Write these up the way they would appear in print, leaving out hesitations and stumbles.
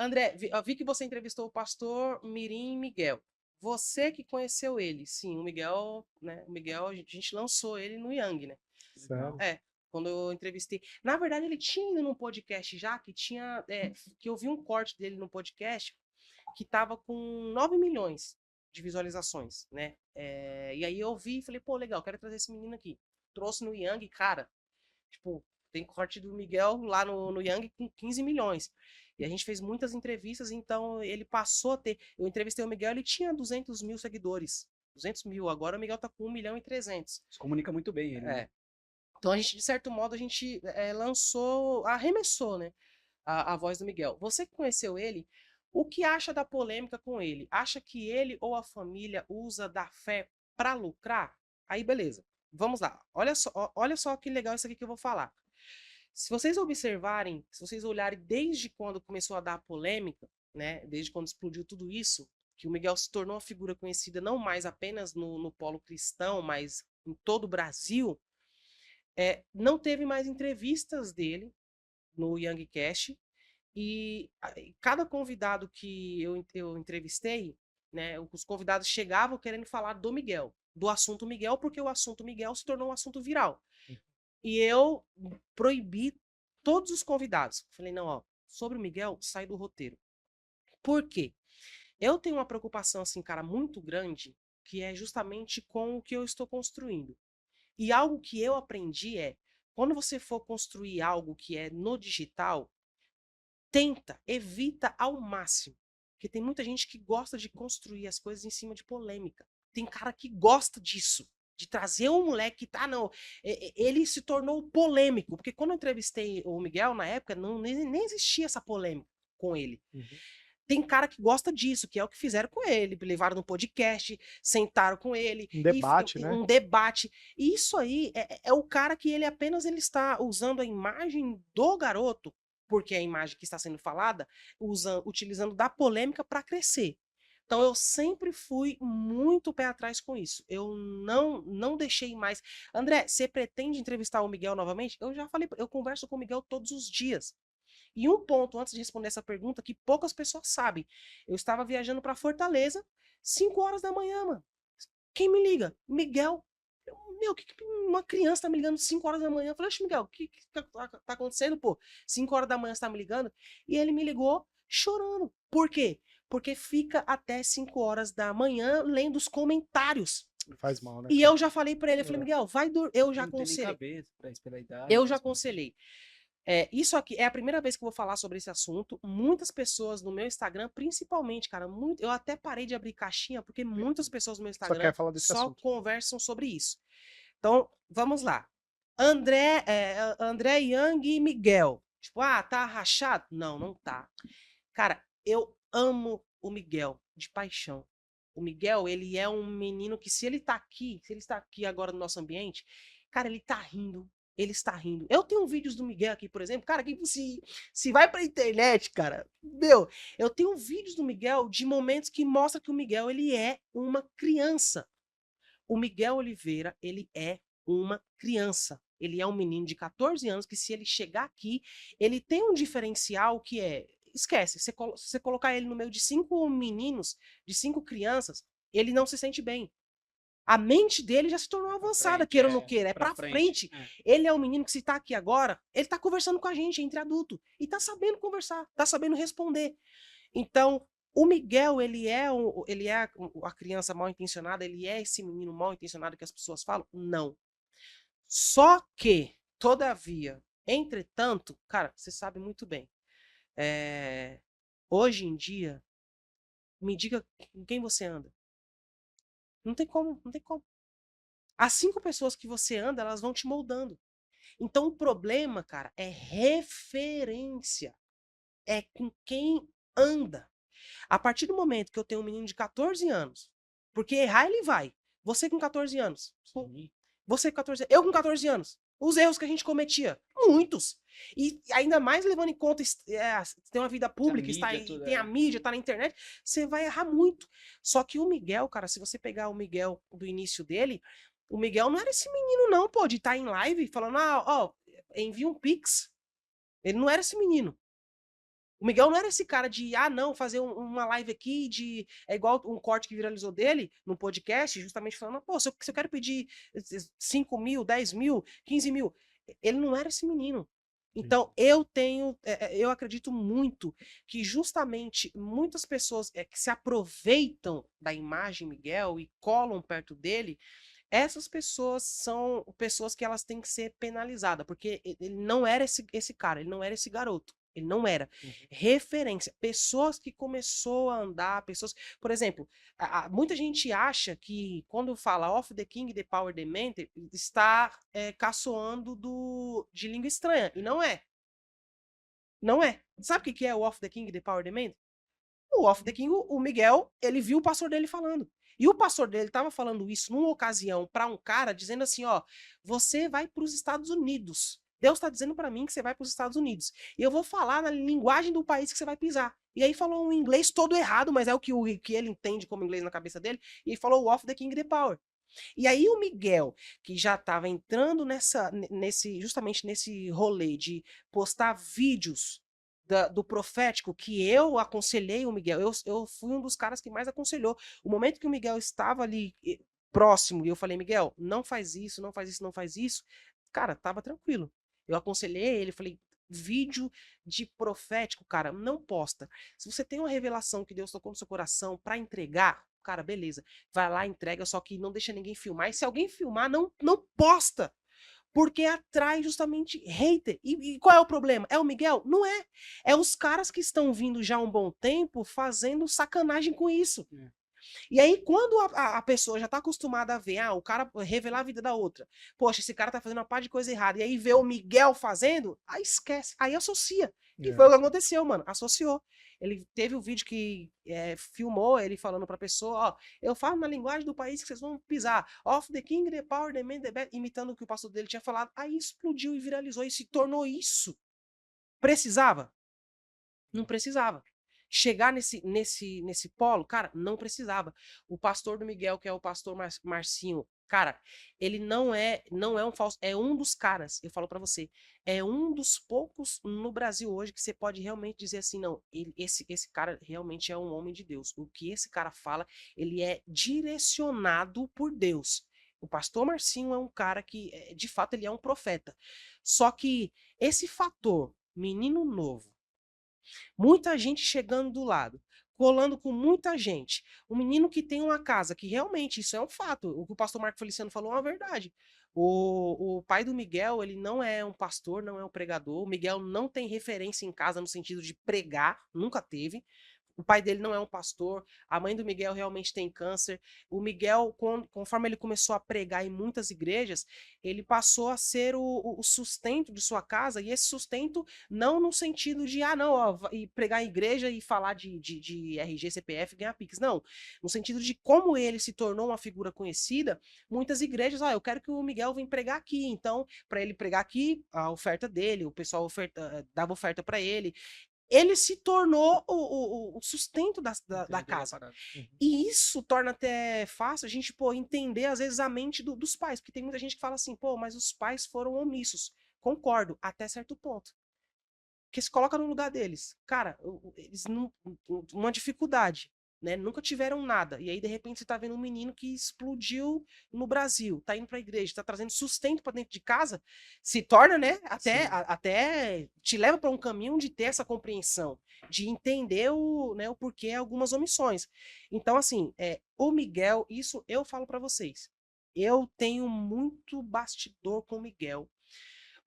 André, vi que você entrevistou o pastor Mirim Miguel. Você que conheceu ele, sim, o Miguel, né? O Miguel, a gente lançou ele no Yang, né? Sério? É, quando eu entrevistei. Na verdade, ele tinha ido num podcast já que tinha. Que eu vi um corte dele no podcast que tava com 9 milhões de visualizações, né? E aí eu vi e falei, pô, legal, quero trazer esse menino aqui. Trouxe no Yang, cara, tipo, tem corte do Miguel lá no Yang com 15 milhões. E a gente fez muitas entrevistas, então ele passou a ter. Eu entrevistei o Miguel, ele tinha 200 mil seguidores. 200 mil, agora o Miguel tá com 1 milhão e 300. Se comunica muito bem ele, né? É. Então a gente, de certo modo, a gente lançou, arremessou, né, a voz do Miguel. Você que conheceu ele, o que acha da polêmica com ele? Acha que ele ou a família usa da fé para lucrar? Aí, beleza. Vamos lá. Olha só que legal isso aqui que eu vou falar. Se vocês observarem, se vocês olharem desde quando começou a dar polêmica, né, desde quando explodiu tudo isso, que o Miguel se tornou uma figura conhecida não mais apenas no polo cristão, mas em todo o Brasil, não teve mais entrevistas dele no Youngcast e cada convidado que eu entrevistei, né, os convidados chegavam querendo falar do Miguel, do assunto Miguel, porque o assunto Miguel se tornou um assunto viral. E eu proibi todos os convidados. Falei, não, ó, sobre o Miguel, sai do roteiro. Por quê? Eu tenho uma preocupação, assim, cara, muito grande, que é justamente com o que eu estou construindo. E algo que eu aprendi é, quando você for construir algo que é no digital, evita ao máximo. Porque tem muita gente que gosta de construir as coisas em cima de polêmica. Tem cara que gosta disso. De trazer um moleque que tá, não. Ele se tornou polêmico. Porque quando eu entrevistei o Miguel, na época, nem existia essa polêmica com ele. Uhum. Tem cara que gosta disso, que é o que fizeram com ele. Levaram no podcast, sentaram com ele, Um e debate, né? um debate. E isso aí é o cara que ele está usando a imagem do garoto, porque é a imagem que está sendo falada, utilizando da polêmica para crescer. Então eu sempre fui muito pé atrás com isso. Eu não deixei mais. André, você pretende entrevistar o Miguel novamente? Eu já falei, eu converso com o Miguel todos os dias. E um ponto antes de responder essa pergunta que poucas pessoas sabem. Eu estava viajando para Fortaleza, 5 horas da manhã, mano. Quem me liga? Miguel. Meu, que uma criança tá me ligando 5 horas da manhã? Eu falei, oxe, Miguel, o que tá acontecendo, pô? 5 horas da manhã você tá me ligando? E ele me ligou chorando. Por quê? Porque fica até 5 horas da manhã lendo os comentários. Faz mal, né, E cara? eu já falei para ele, eu falei, É. Miguel, vai dormir. Eu já Não tem nem aconselhei. cabeça pra isso, pela idade, Eu já principalmente. aconselhei. Isso aqui é a primeira vez que eu vou falar sobre esse assunto. Muitas pessoas no meu Instagram, principalmente, cara, eu até parei de abrir caixinha porque muitas pessoas no meu Só Instagram quer falar desse só assunto. conversam sobre isso. Então, vamos lá. André Young e Miguel. Tipo, tá rachado? Não, não tá. Cara, eu amo o Miguel de paixão. O Miguel, ele é um menino que se ele está aqui agora no nosso ambiente, cara, ele tá rindo. Ele está rindo. Eu tenho vídeos do Miguel aqui, por exemplo, cara, que se vai pra internet, cara, meu, eu tenho vídeos do Miguel de momentos que mostra que o Miguel, ele é uma criança. O Miguel Oliveira, ele é uma criança. Ele é um menino de 14 anos que, se ele chegar aqui, ele tem um diferencial que é. Esquece, se você colocar ele no meio de 5 meninos, de 5 crianças, ele não se sente bem. A mente dele já se tornou Pra avançada, frente, queira ou não queira, é pra pra frente. frente. É. Ele é um menino que, se tá aqui agora, ele tá conversando com a gente entre adulto e tá sabendo conversar, tá sabendo responder. Então, o Miguel, ele é a criança mal intencionada, ele é esse menino mal intencionado que as pessoas falam? Não. Só que, todavia, entretanto, cara, você sabe muito bem, é, hoje em dia, me diga com quem você anda. Não tem como, não tem como. As 5 pessoas que você anda, elas vão te moldando. Então, o problema, cara, é referência. É com quem anda. A partir do momento que eu tenho um menino de 14 anos, porque errar ele vai. Você com 14 anos. Sim. Você com 14 anos. Eu com 14 anos. Os erros que a gente cometia. Muitos. E ainda mais levando em conta tem uma vida A pública, mídia, tudo, tem a é. mídia, tá na internet, você vai errar muito. Só que o Miguel, cara, se você pegar o Miguel do início dele, o Miguel não era esse menino, não, pô, de estar em live falando, ó, envia um Pix. Ele não era esse menino. O Miguel não era esse cara de, não, fazer uma live aqui de. É igual um corte que viralizou dele no podcast, justamente falando, pô, se eu quero pedir 5 mil, 10 mil, 15 mil. Ele não era esse menino. Então, eu acredito muito que justamente muitas pessoas que se aproveitam da imagem Miguel e colam perto dele, essas pessoas são pessoas que elas têm que ser penalizadas, porque ele não era esse cara, ele não era esse garoto. Ele não era. Referência. Pessoas que começou a andar, pessoas. Por exemplo, muita gente acha que quando fala Off the King, the Power, the Mentor, está caçoando de língua estranha. E não é. Não é. Sabe o que é o Off the King, the Power, the Mentor? O Off the King, o Miguel, ele viu o pastor dele falando. E o pastor dele estava falando isso numa ocasião para um cara, dizendo assim, ó, você vai para os Estados Unidos. Deus está dizendo para mim que você vai para os Estados Unidos. E eu vou falar na linguagem do país que você vai pisar. E aí falou um inglês todo errado, mas é o que ele entende como inglês na cabeça dele. E falou o Off the King the Power. E aí o Miguel, que já estava entrando justamente nesse rolê de postar vídeos do profético, que eu aconselhei o Miguel, eu fui um dos caras que mais aconselhou. O momento que o Miguel estava ali próximo, e eu falei, Miguel, não faz isso, não faz isso, não faz isso, cara, tava tranquilo. Eu aconselhei ele, falei, vídeo de profético, cara, não posta. Se você tem uma revelação que Deus tocou no seu coração para entregar, cara, beleza. Vai lá, entrega, só que não deixa ninguém filmar. E se alguém filmar, não posta. Porque atrai justamente hater. E qual é o problema? É o Miguel? Não é. É os caras que estão vindo já há um bom tempo fazendo sacanagem com isso. E aí, quando a pessoa já tá acostumada a ver, o cara revelar a vida da outra, poxa, esse cara tá fazendo uma par de coisa errada, e aí vê o Miguel fazendo, aí esquece, aí associa. E foi o que aconteceu, mano, associou. Ele teve o vídeo que filmou ele falando pra pessoa, ó, eu falo na linguagem do país que vocês vão pisar, off the king, the power, the man, the best, imitando o que o pastor dele tinha falado, aí explodiu e viralizou e se tornou isso. Precisava? Não precisava. Chegar nesse polo, cara, não precisava. O pastor do Miguel, que é o pastor Marcinho, cara, ele não é um falso, é um dos caras, eu falo para você, é um dos poucos no Brasil hoje que você pode realmente dizer assim, não, esse cara realmente é um homem de Deus. O que esse cara fala, ele é direcionado por Deus. O pastor Marcinho é um cara que, de fato, ele é um profeta. Só que esse fator, menino novo, muita gente chegando do lado, colando com muita gente. Um menino que tem uma casa, que realmente isso é um fato. O que o pastor Marco Feliciano falou é uma verdade. O pai do Miguel, ele não é um pastor, não é um pregador. O Miguel não tem referência em casa no sentido de pregar, nunca teve. O pai dele não é um pastor, a mãe do Miguel realmente tem câncer. O Miguel, conforme ele começou a pregar em muitas igrejas, ele passou a ser o sustento de sua casa, e esse sustento não no sentido de, não, ó, e pregar em igreja e falar de RG, CPF, ganhar Pix, não. No sentido de como ele se tornou uma figura conhecida, muitas igrejas, eu quero que o Miguel venha pregar aqui, então, para ele pregar aqui, a oferta dele, o pessoal dava oferta para ele. Ele se tornou o sustento da casa. E isso torna até fácil a gente, entender, às vezes, a mente dos pais. Porque tem muita gente que fala assim, mas os pais foram omissos. Concordo, até certo ponto. Porque se coloca no lugar deles. Cara, eles não. Uma dificuldade. Né? Nunca tiveram nada. E aí, de repente, você tá vendo um menino que explodiu no Brasil, tá indo pra igreja, tá trazendo sustento para dentro de casa, se torna, né? Até te leva para um caminho de ter essa compreensão, de entender o porquê algumas omissões. Então, assim, o Miguel, isso eu falo para vocês. Eu tenho muito bastidor com o Miguel.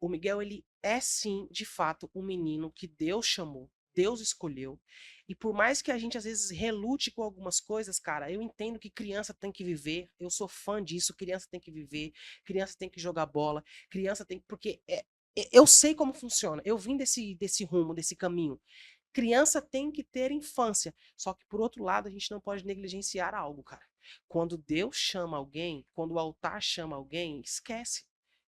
O Miguel, ele é sim, de fato, um menino que Deus chamou, Deus escolheu. E por mais que a gente às vezes relute com algumas coisas, cara, eu entendo que criança tem que viver. Eu sou fã disso, criança tem que viver, criança tem que jogar bola, criança tem que. Porque eu sei como funciona. Eu vim desse rumo, desse caminho. Criança tem que ter infância. Só que, por outro lado, a gente não pode negligenciar algo, cara. Quando Deus chama alguém, quando o altar chama alguém, esquece.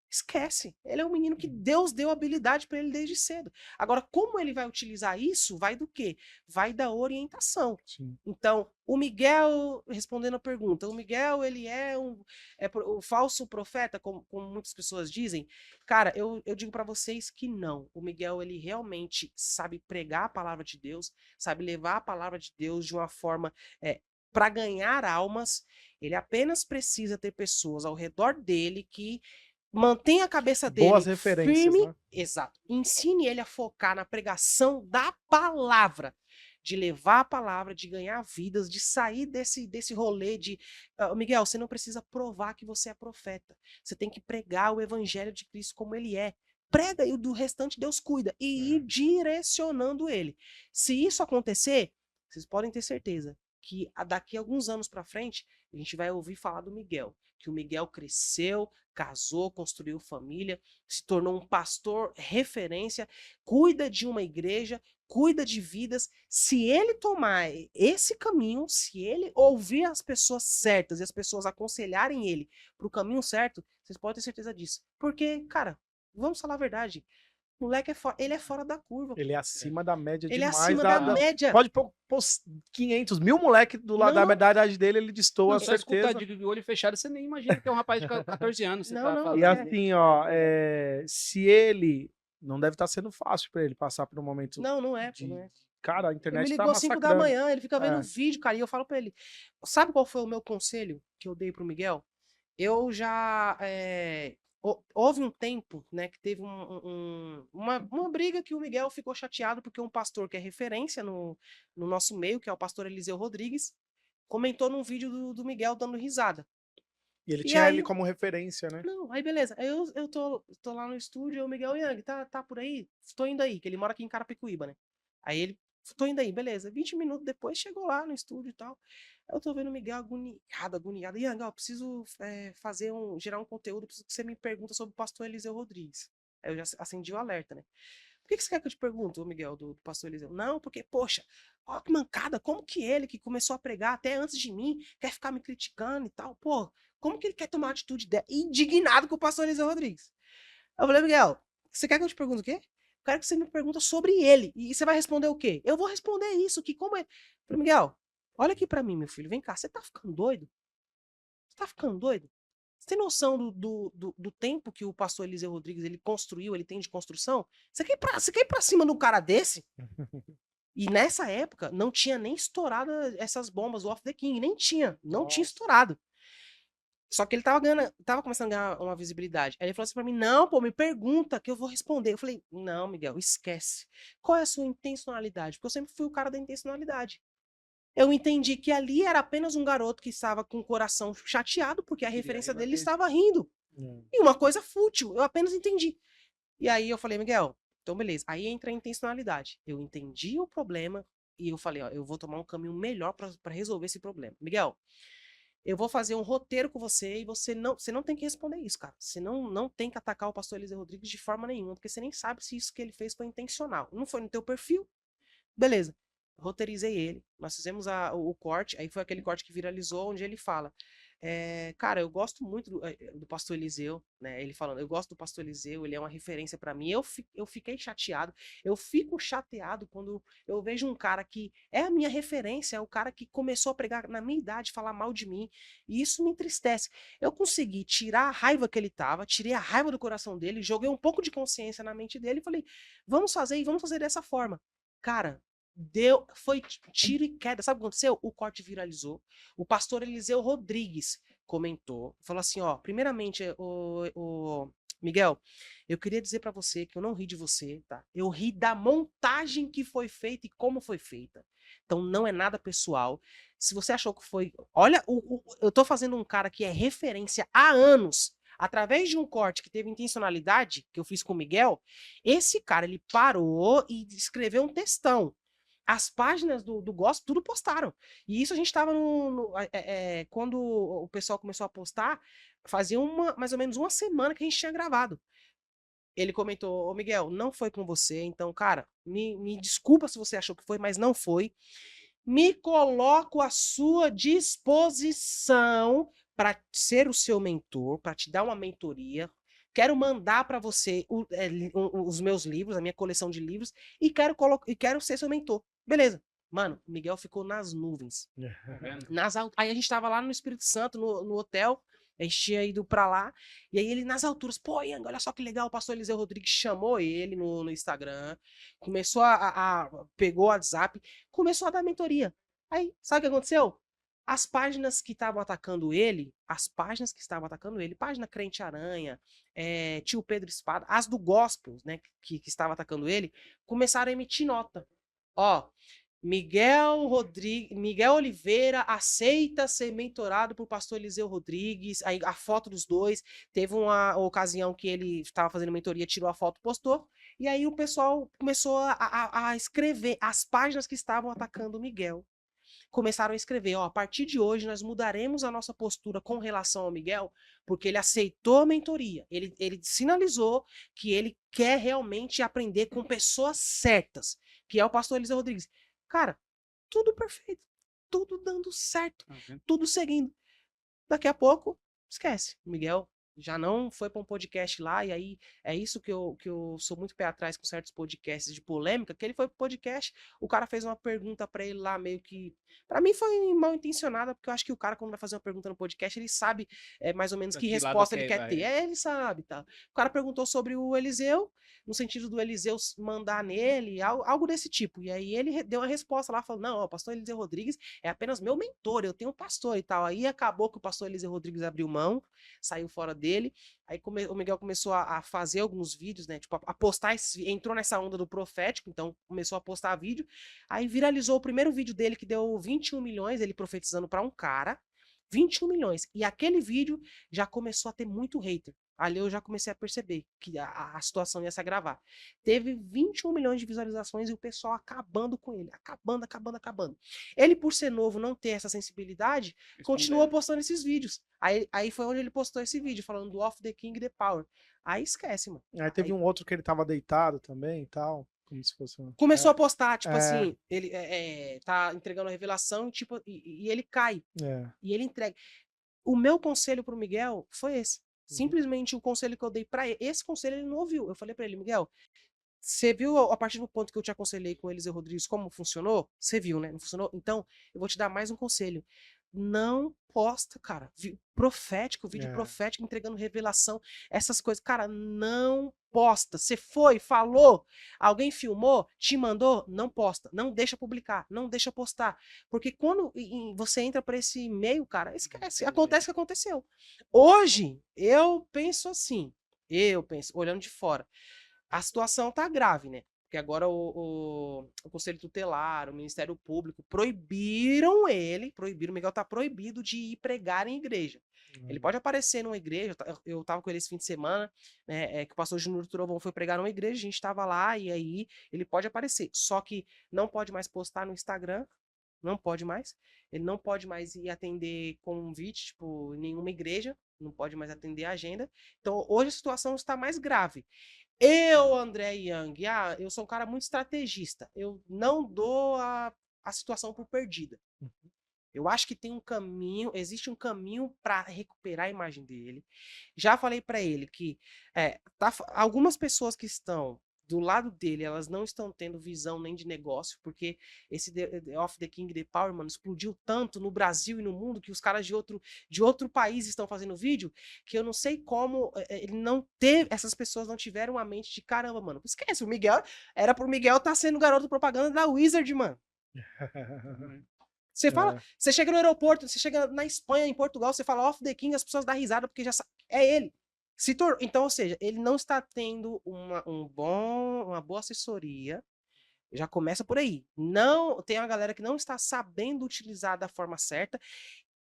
esquece. Ele é um menino que Deus deu habilidade para ele desde cedo. Agora, como ele vai utilizar isso, vai do quê? Vai da orientação. Sim. Então, o Miguel, respondendo a pergunta, o Miguel, ele é o falso profeta, como muitas pessoas dizem? Cara, eu digo para vocês que não. O Miguel, ele realmente sabe pregar a palavra de Deus, sabe levar a palavra de Deus de uma forma para ganhar almas. Ele apenas precisa ter pessoas ao redor dele que mantenha a cabeça dele Boas referências, firme, né? exato. Ensine ele a focar na pregação da palavra, de levar a palavra, de ganhar vidas, de sair desse rolê de Miguel, você não precisa provar que você é profeta. Você tem que pregar o evangelho de Cristo como ele é. Prega e do restante Deus cuida e ir direcionando ele. Se isso acontecer, vocês podem ter certeza que daqui a alguns anos para frente, a gente vai ouvir falar do Miguel, que o Miguel cresceu, casou, construiu família, se tornou um pastor referência, cuida de uma igreja, cuida de vidas. Se ele tomar esse caminho, se ele ouvir as pessoas certas e as pessoas aconselharem ele para o caminho certo, vocês podem ter certeza disso. Porque, cara, vamos falar a verdade, o moleque ele é fora da curva. Ele é acima da média Ele é demais. acima da média. Pode pôr 500 mil moleque do lado da idade dele, ele destoa, Só certeza. escutar de olho fechado, você nem imagina que é um rapaz de 14 anos. Você tá falando. E assim, ó, se ele... Não deve estar sendo fácil pra ele passar por um momento... Não é. Cara, a Ele internet me tá ligou às 5 da massacrando. manhã, ele fica vendo vídeo, cara, e eu falo pra ele, sabe qual foi o meu conselho que eu dei pro Miguel? Eu já, houve um tempo, né, que teve uma briga que o Miguel ficou chateado porque um pastor que é referência no nosso meio, que é o pastor Eliseu Rodrigues, comentou num vídeo do Miguel dando risada. E ele tinha ele como referência, né? Não, aí beleza. Aí eu tô lá no estúdio, o Miguel Yang, tá por aí? Tô indo aí, que ele mora aqui em Carapicuíba, né? Aí ele, tô indo aí, beleza. 20 minutos depois chegou lá no estúdio e tal. Aí eu tô vendo o Miguel agoniado. Yang, eu preciso gerar um conteúdo, preciso que você me pergunta sobre o pastor Eliseu Rodrigues. Aí eu já acendi o alerta, né? Por que você quer que eu te pergunte, Miguel, do pastor Eliseu? Não, porque, poxa, ó que mancada, como que ele, que começou a pregar até antes de mim, quer ficar me criticando e tal? Pô, como que ele quer tomar uma atitude indignado com o pastor Eliseu Rodrigues? Eu falei, Miguel, você quer que eu te pergunte o quê? Eu quero que você me pergunta sobre ele. E você vai responder o quê? Eu vou responder isso, que como é... Eu falei, Miguel, olha aqui pra mim, meu filho, vem cá, você tá ficando doido? Você tá ficando doido? Você tem noção do tempo que o pastor Eliseu Rodrigues ele construiu, ele tem de construção? Você quer ir pra cima de um cara desse? E nessa época, não tinha nem estourado essas bombas, o Off the King, nem tinha, não tinha estourado. Só que ele tava começando a ganhar uma visibilidade. Aí ele falou assim pra mim, não, pô, me pergunta que eu vou responder. Eu falei, não, Miguel, esquece. Qual é a sua intencionalidade? Porque eu sempre fui o cara da intencionalidade. Eu entendi que ali era apenas um garoto que estava com o coração chateado porque a referência dele estava rindo. E uma coisa fútil, eu apenas entendi. E aí eu falei, Miguel, então beleza. Aí entra a intencionalidade. Eu entendi o problema e eu falei, ó, eu vou tomar um caminho melhor para resolver esse problema. Miguel, eu vou fazer um roteiro com você e você não tem que responder isso, cara. Você não tem que atacar o pastor Eliseu Rodrigues de forma nenhuma, porque você nem sabe se isso que ele fez foi intencional. Não foi no teu perfil. Beleza. Roteirizei ele. Nós fizemos o corte, aí foi aquele corte que viralizou, onde ele fala. Cara, eu gosto muito do pastor Eliseu, né? Ele falando, eu gosto do pastor Eliseu, ele é uma referência para mim. Eu fiquei chateado, eu fico chateado quando eu vejo um cara que é a minha referência, é o cara que começou a pregar na minha idade, falar mal de mim, e isso me entristece. Eu consegui tirar a raiva que ele tava, tirei a raiva do coração dele, joguei um pouco de consciência na mente dele e falei, vamos fazer dessa forma. Cara, foi tiro e queda. Sabe o que aconteceu? O corte viralizou. O pastor Eliseu Rodrigues comentou, falou assim, ó, primeiramente, o Miguel, eu queria dizer pra você que eu não ri de você, tá? Eu ri da montagem que foi feita e como foi feita. Então não é nada pessoal. Se você achou que foi... Olha, eu tô fazendo um cara que é referência há anos, através de um corte que teve intencionalidade, que eu fiz com o Miguel, esse cara, ele parou e escreveu um textão. As páginas do gospel tudo postaram. E isso a gente estava quando o pessoal começou a postar, fazia mais ou menos uma semana que a gente tinha gravado. Ele comentou, ô Miguel, não foi com você, então, cara, me desculpa se você achou que foi, mas não foi. Me coloco à sua disposição para ser o seu mentor, para te dar uma mentoria. quero mandar pra você os meus livros, a minha coleção de livros, e quero ser seu mentor. Beleza. Mano, o Miguel ficou nas nuvens. Tá vendo? Aí a gente tava lá no Espírito Santo, no hotel, a gente tinha ido pra lá, e aí ele nas alturas, pô, Yang, olha só que legal, o pastor Eliseu Rodrigues chamou ele no Instagram, começou pegou o WhatsApp, começou a dar mentoria. Aí, sabe o que aconteceu? As páginas que estavam atacando ele, página Crente Aranha, Tio Pedro Espada, as do Gospel, né, que estava atacando ele, começaram a emitir nota. Ó, Miguel Oliveira aceita ser mentorado por pastor Eliseu Rodrigues. Aí a foto dos dois. Teve uma ocasião que ele estava fazendo mentoria, tirou a foto, postou. E aí o pessoal começou a escrever as páginas que estavam atacando o Miguel. Começaram a escrever, ó, a partir de hoje nós mudaremos a nossa postura com relação ao Miguel, porque ele aceitou a mentoria. Ele sinalizou que ele quer realmente aprender com pessoas certas, que é o pastor Eliseu Rodrigues. Cara, tudo perfeito, tudo dando certo, Tá vendo? tudo seguindo. Daqui a pouco, esquece. O Miguel já não foi para um podcast lá, e aí é isso que eu sou muito pé atrás com certos podcasts de polêmica, que ele foi pro podcast, o cara fez uma pergunta para ele lá, meio que, para mim foi mal intencionada, porque eu acho que o cara, quando vai fazer uma pergunta no podcast, ele sabe mais ou menos Pra que que lado resposta ele que quer vai. ter. Ele sabe, tá? O cara perguntou sobre o Eliseu, no sentido do Eliseu mandar nele, algo desse tipo. E aí ele deu uma resposta lá, falou, não, ó, o pastor Eliseu Rodrigues é apenas meu mentor, eu tenho um pastor e tal. Aí acabou que o pastor Eliseu Rodrigues abriu mão, saiu fora dele. Aí o Miguel começou a fazer alguns vídeos, né? Tipo, a postar, entrou nessa onda do profético, então começou a postar vídeo. Aí viralizou o primeiro vídeo dele, que deu 21 milhões, ele profetizando para um cara. 21 milhões. E aquele vídeo já começou a ter muito hater. Ali eu já comecei a perceber que a situação ia se agravar. Teve 21 milhões de visualizações e o pessoal acabando com ele. Acabando. Ele, por ser novo, não ter essa sensibilidade, continuou postando esses vídeos. Aí foi onde ele postou esse vídeo, falando do Off the King the Power. Aí esquece, mano. Aí teve um outro que ele tava deitado também e tal. Como se fosse um... Começou a postar, tipo É. assim, ele tá entregando a revelação tipo, e ele cai. É. E ele entrega. O meu conselho pro Miguel foi esse. Simplesmente o conselho que eu dei pra ele. Esse conselho ele não ouviu. Eu falei pra ele, Miguel, você viu a partir do ponto que eu te aconselhei com o Eliseu Rodrigues como funcionou? Você viu, né? Não funcionou? Então, eu vou te dar mais um conselho. Não posta, cara. Vídeo profético, entregando revelação, essas coisas. Cara, não posta. Você foi, falou, alguém filmou, te mandou, não posta. Não deixa publicar, não deixa postar. Porque quando você entra para esse meio, cara, esquece. Acontece o que aconteceu. Hoje, eu penso assim. Olhando de fora. A situação tá grave, né? Porque agora o Conselho Tutelar, o Ministério Público proibiram, o Miguel tá proibido de ir pregar em igreja. Ele pode aparecer numa igreja, eu tava com ele esse fim de semana, né, que o pastor Júnior Trovão foi pregar numa igreja, a gente tava lá, e aí ele pode aparecer. Só que não pode mais postar no Instagram, não pode mais. Ele não pode mais ir atender convite, tipo, em nenhuma igreja, não pode mais atender a agenda. Então, hoje a situação está mais grave. Eu, André Young, eu sou um cara muito estrategista. Eu não dou a situação por perdida. Eu acho que tem um caminho, existe um caminho para recuperar a imagem dele. Já falei para ele que algumas pessoas que estão do lado dele, elas não estão tendo visão nem de negócio, porque esse The Off the King, The Power, mano, explodiu tanto no Brasil e no mundo que os caras de outro país estão fazendo vídeo, que eu não sei como ele não teve, essas pessoas não tiveram a mente de caramba, mano. Esquece, o Miguel, era pro Miguel estar sendo garoto propaganda da Wizard, mano. Você fala, você chega no aeroporto, você chega na Espanha, em Portugal, você fala Off the King, as pessoas dão risada porque já é ele. Então, ou seja, ele não está tendo uma boa assessoria. Já começa por aí. Não, tem uma galera que não está sabendo utilizar da forma certa.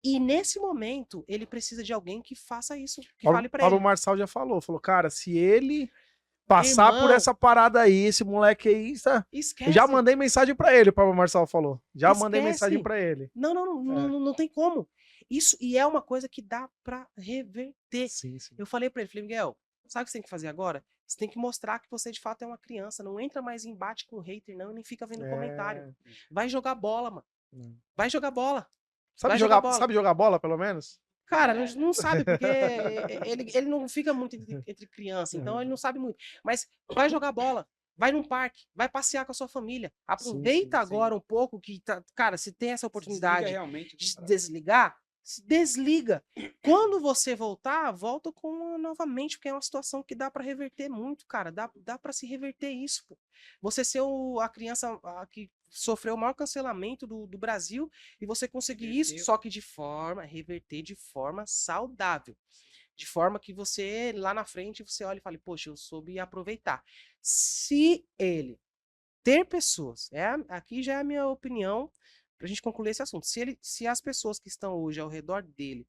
E nesse momento, ele precisa de alguém que faça isso, que fale pra ele. Pablo Marçal já falou, cara, se ele passar por Irmão, essa parada aí, esse moleque aí, esquece. eu já mandei mensagem pra ele, o Pablo Marçal falou. Já mandei Esquece. mensagem pra ele. Não tem como. Isso, e é uma coisa que dá pra reverter. Sim. Eu falei pra ele, Miguel, sabe o que você tem que fazer agora? Você tem que mostrar que você de fato é uma criança. Não entra mais em embate com o hater, não, e nem fica vendo comentário. Vai jogar bola, mano. Vai jogar bola. Sabe jogar bola, pelo menos? Cara, não sabe, porque ele não fica muito entre criança, então ele não sabe muito. Mas vai jogar bola, vai num parque, vai passear com a sua família. Aproveita sim. agora um pouco que, cara, se tem essa Se desliga oportunidade realmente. de se desligar, se desliga. Quando você voltar, volta com novamente, porque é uma situação que dá pra reverter muito, cara. Dá para se reverter isso, pô. Você ser a criança que sofreu o maior cancelamento do Brasil e você conseguir isso, Reverter. só que reverter de forma saudável. De forma que você, lá na frente, você olha e fale, poxa, eu soube aproveitar. Se ele ter pessoas, aqui já é a minha opinião, pra gente concluir esse assunto. Se as pessoas que estão hoje ao redor dele,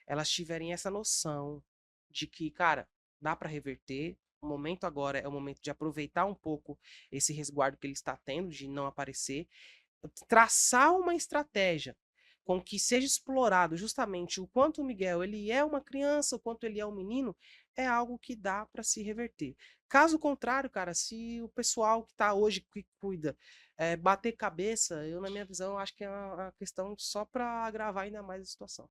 elas tiverem essa noção de que, cara, dá para reverter, o momento agora é o momento de aproveitar um pouco esse resguardo que ele está tendo, de não aparecer, traçar uma estratégia com que seja explorado justamente o quanto o Miguel ele é uma criança, o quanto ele é um menino, é algo que dá para se reverter. Caso contrário, cara, se o pessoal que está hoje que cuida bater cabeça, eu na minha visão acho que é uma questão só para agravar ainda mais a situação.